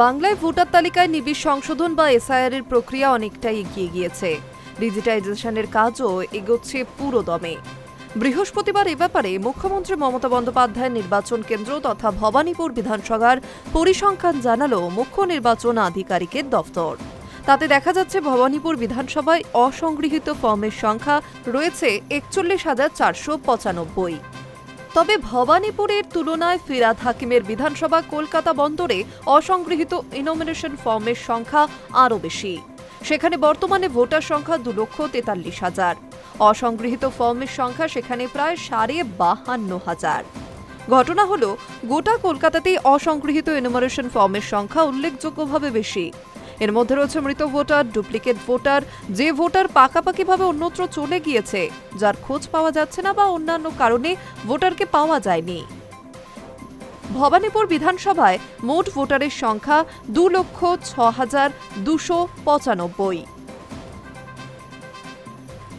বাংলায় ভোটার তালিকায় নিবিড় সংশোধন বা এসআইআর এর প্রক্রিয়া অনেকটাই এগিয়ে গিয়েছে। ডিজিটাইজেশনের কাজও এগোচ্ছে পুরোদমে। বৃহস্পতিবার এ ব্যাপারে মুখ্যমন্ত্রী মমতা বন্দ্যোপাধ্যায় নির্বাচন কেন্দ্র তথা ভবানীপুর বিধানসভার পরিসংখ্যান জানালো মুখ্য নির্বাচন আধিকারিকের দফতর। তাতে দেখা যাচ্ছে ভবানীপুর বিধানসভায় অসংগৃহীত ফর্মের সংখ্যা রয়েছে ৪১,৪৯৫। তবে ভবানীপুরের তুলনায় ফিরহাদ হাকিমের বিধানসভা কলকাতা বন্দরে অসংগৃহীত ইনোমিনেশন ফর্মের সংখ্যা আরও বেশি। সেখানে বর্তমানে ভোটার সংখ্যা ২,৪৩,০০০। অসংগৃহীত ফর্মের সংখ্যা সেখানে প্রায় ৫২,৫০০। ঘটনা হলো, গোটা কলকাতাতেই অসংগৃহীত ইনোমিনেশন ফর্মের সংখ্যা উল্লেখযোগ্যভাবে বেশি। এর মধ্যে রয়েছে মৃত ভোটার, ডুপ্লিকেট ভোটার, যে ভোটার পাকাপাকিভাবে অন্যত্র চলে গিয়েছে, যার খোঁজ পাওয়া যাচ্ছে না বা অন্যান্য কারণে ভোটারকে পাওয়া যায়নি। ভবানীপুর বিধানসভায় মোট ভোটারের সংখ্যা ২,০৬,২৯৫।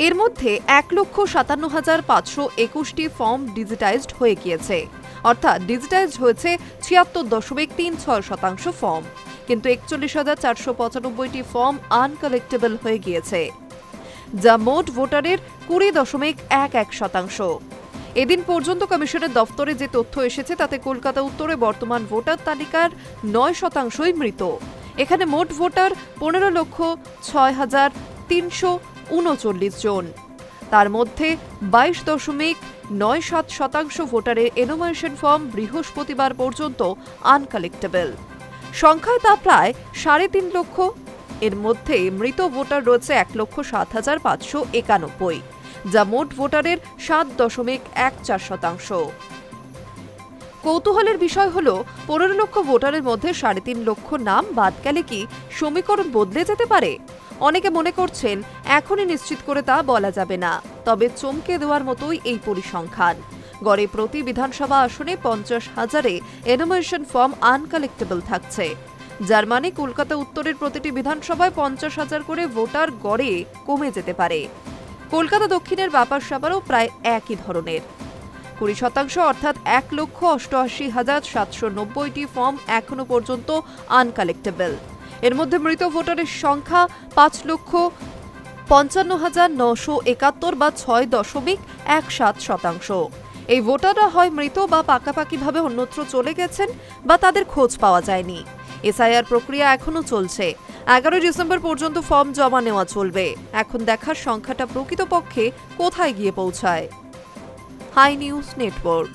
এর মধ্যে ১,৫৭,৫২১টি ফর্ম ডিজিটাইজড হয়ে গিয়েছে, অর্থাৎ ডিজিটাইজড হয়েছে ৭৬.৩৬% ফর্ম, কিন্তু ৪১,৪৯৫টি ফর্ম আনকালেক্টেবল হয়ে গিয়েছে, যা মোট ভোটারের ২০.১১%। এদিন পর্যন্ত কমিশনের দফতরে যে তথ্য এসেছে তাতে কলকাতা উত্তরে বর্তমান ভোটার তালিকার ৯%ই মৃত। এখানে মোট ভোটার ১৫,০৬,৩৩৯ জন। তার মধ্যে ২২.৯৭% ভোটারের এনোমিনেশন ফর্ম বৃহস্পতিবার পর্যন্ত আনকালেক্টেবল। সংখ্যায় তা প্রায় ৩.৫ লক্ষ। এর মধ্যে মৃত ভোটার রয়েছে ১,০৭,৫৯১, যা মোট ভোটারের ৭.১৪%। কৌতূহলের বিষয় হল, ১৫ লক্ষ ভোটারের মধ্যে ৩.৫ লক্ষ নাম বাদ গেলে কি সমীকরণ বদলে যেতে পারে? অনেকে মনে করছেন এখনই নিশ্চিত করে তা বলা যাবে না, তবে চমকে দেওয়ার মতোই এই পরিসংখ্যান। গড়ে প্রতি বিধানসভা আসনে ৫০,০০০ এনোমিনেশন ফর্ম আনকালেক্টেবল থাকছে, যার মানে কলকাতা উত্তরের প্রতিটি বিধানসভায় ৫০,০০০ করে ভোটার গড়ে কমে যেতে পারে। কলকাতা দক্ষিণের ব্যাপার স্যাপারও প্রায় একই ধরনের। ২০% অর্থাৎ ১,৮৮,৭৯০টি ফর্ম এখনো পর্যন্ত আনকালেক্টেবল। এর মধ্যে মৃত ভোটারের সংখ্যা ৫,৫৫,৯৭১ বা ৬.১৭%। এই ভোটাররা হয় মৃত বা পাকাপাকিভাবে অন্যত্র চলে গেছেন বা তাদের খোঁজ পাওয়া যায়নি। এসআইআর প্রক্রিয়া এখনো চলছে। ১১ ডিসেম্বর পর্যন্ত ফর্ম জমা নেওয়া চলবে। এখন দেখার সংখ্যাটা প্রকৃতপক্ষে কোথায় গিয়ে পৌঁছায়। Hi news network.